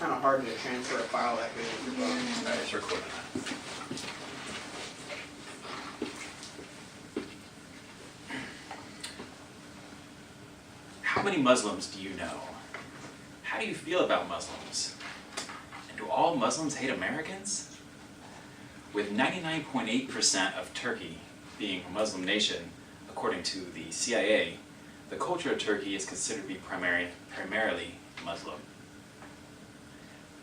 kind of hard to transfer a file that big with your phone. Alright, it's recording that. How many Muslims do you know? How do you feel about Muslims? And do all Muslims hate Americans? With 99.8% of Turkey being a Muslim nation, according to the CIA, the culture of Turkey is considered to be primarily Muslim.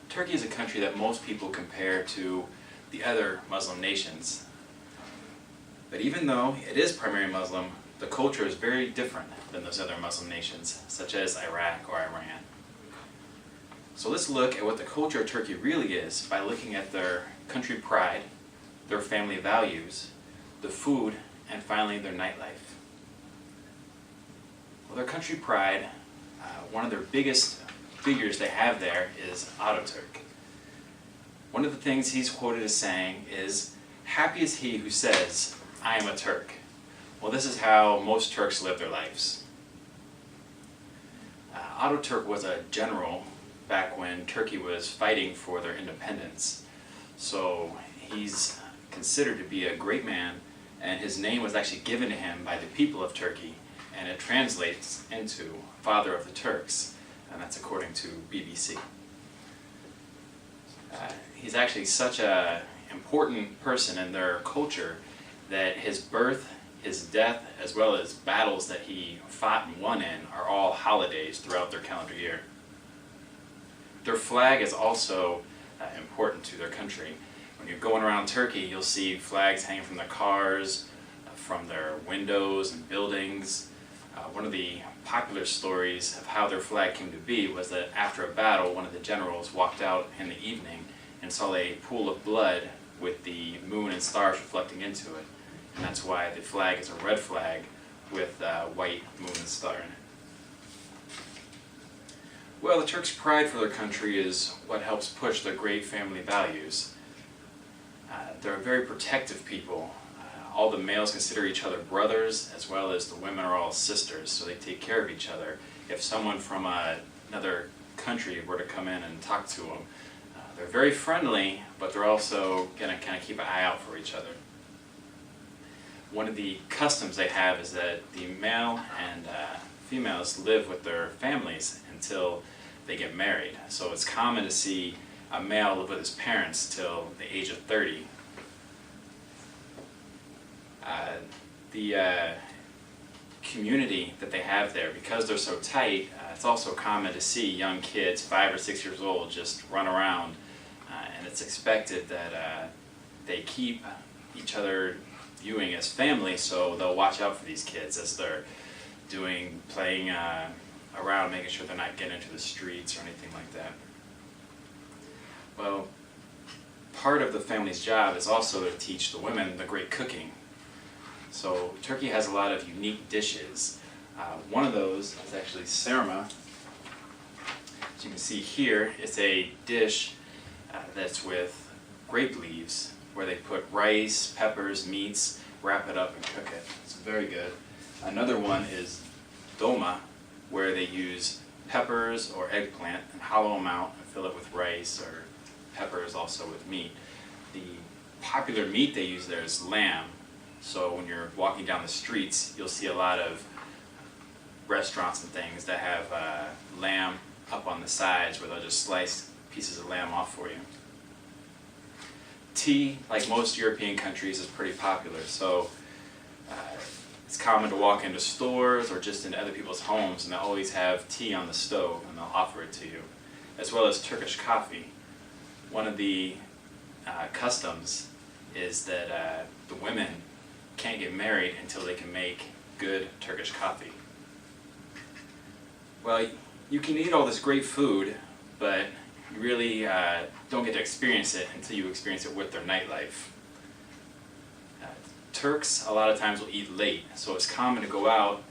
Turkey is a country that most people compare to the other Muslim nations. But even though it is primarily Muslim, the culture is very different than those other Muslim nations, such as Iraq or Iran. So let's look at what the culture of Turkey really is by looking at their country pride, their family values, the food, and finally their nightlife. Well, their country pride, one of their biggest figures they have there is Ataturk. One of the things he's quoted as saying is, "Happy is he who says, I am a Turk." Well, this is how most Turks live their lives. Ataturk was a general back when Turkey was fighting for their independence. So he's considered to be a great man, and his name was actually given to him by the people of Turkey, and it translates into Father of the Turks, and that's according to BBC. He's actually such an important person in their culture that his birth, his death, as well as battles that he fought and won in are all holidays throughout their calendar year. Their flag is also important to their country. When you're going around Turkey, you'll see flags hanging from their cars, from their windows and buildings. One of the popular stories of how their flag came to be was that after a battle, one of the generals walked out in the evening and saw a pool of blood with the moon and stars reflecting into it. And that's why the flag is a red flag with white moon and star in it. Well, the Turks' pride for their country is what helps push their great family values. They're a very protective people. All the males consider each other brothers, as well as the women are all sisters, so they take care of each other. If someone from another country were to come in and talk to them, they're very friendly, but they're also going to kind of keep an eye out for each other. One of the customs they have is that the male and females live with their families until they get married. So it's common to see a male live with his parents till the age of 30. The community that they have there, because they're so tight, it's also common to see young kids, 5 or 6 years old, just run around, and it's expected that they keep each other viewing as family, so they'll watch out for these kids as they're playing around, making sure they're not getting into the streets or anything like that. Well, part of the family's job is also to teach the women the great cooking. So Turkey has a lot of unique dishes. One of those is actually sarma. As you can see here, it's a dish that's with grape leaves, where they put rice, peppers, meats, wrap it up and cook it. It's very good. Another one is dolma, where they use peppers or eggplant and hollow them out and fill it with rice, or peppers also with meat. The popular meat they use there is lamb. So when you're walking down the streets, you'll see a lot of restaurants and things that have lamb up on the sides, where they'll just slice pieces of lamb off for you. Tea, like most European countries, is pretty popular. So it's common to walk into stores or just into other people's homes, and they'll always have tea on the stove, and they'll offer it to you, as well as Turkish coffee. One of the customs is that the women can't get married until they can make good Turkish coffee. Well, you can eat all this great food, but you really don't get to experience it until you experience it with their nightlife. Turks a lot of times will eat late, so it's common to go out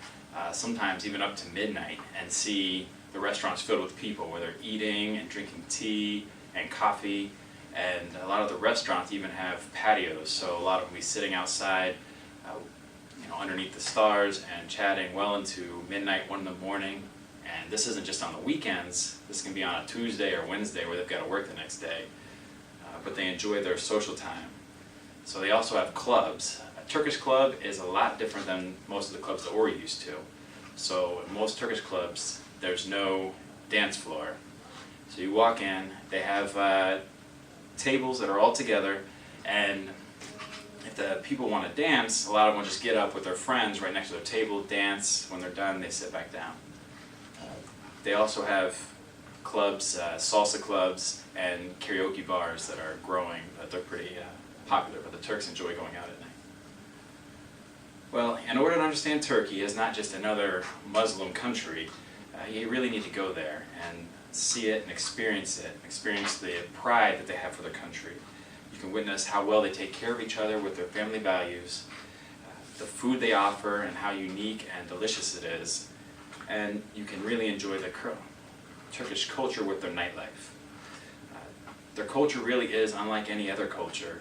sometimes even up to midnight and see the restaurants filled with people where they're eating and drinking tea and coffee, and a lot of the restaurants even have patios, so a lot of them will be sitting outside underneath the stars and chatting well into midnight, 1 in the morning, And this isn't just on the weekends, this can be on a Tuesday or Wednesday where they've got to work the next day. But they enjoy their social time. So they also have clubs. A Turkish club is a lot different than most of the clubs that we're used to. So in most Turkish clubs, there's no dance floor. So you walk in, they have tables that are all together, and if the people want to dance, a lot of them will just get up with their friends right next to their table, dance. When they're done, they sit back down. They also have clubs, salsa clubs, and karaoke bars that are growing, but they're pretty popular, but the Turks enjoy going out at night. Well, in order to understand Turkey as not just another Muslim country, you really need to go there and see it and experience the pride that they have for their country. You can witness how well they take care of each other with their family values, the food they offer and how unique and delicious it is, and you can really enjoy the Turkish culture with their nightlife. Their culture really is unlike any other culture.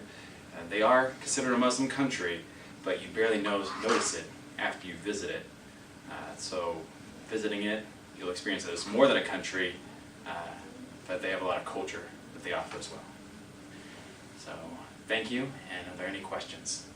They are considered a Muslim country, but you barely notice it after you visit it. So visiting it, you'll experience it as more than a country, but they have a lot of culture that they offer as well. So thank you, and are there any questions?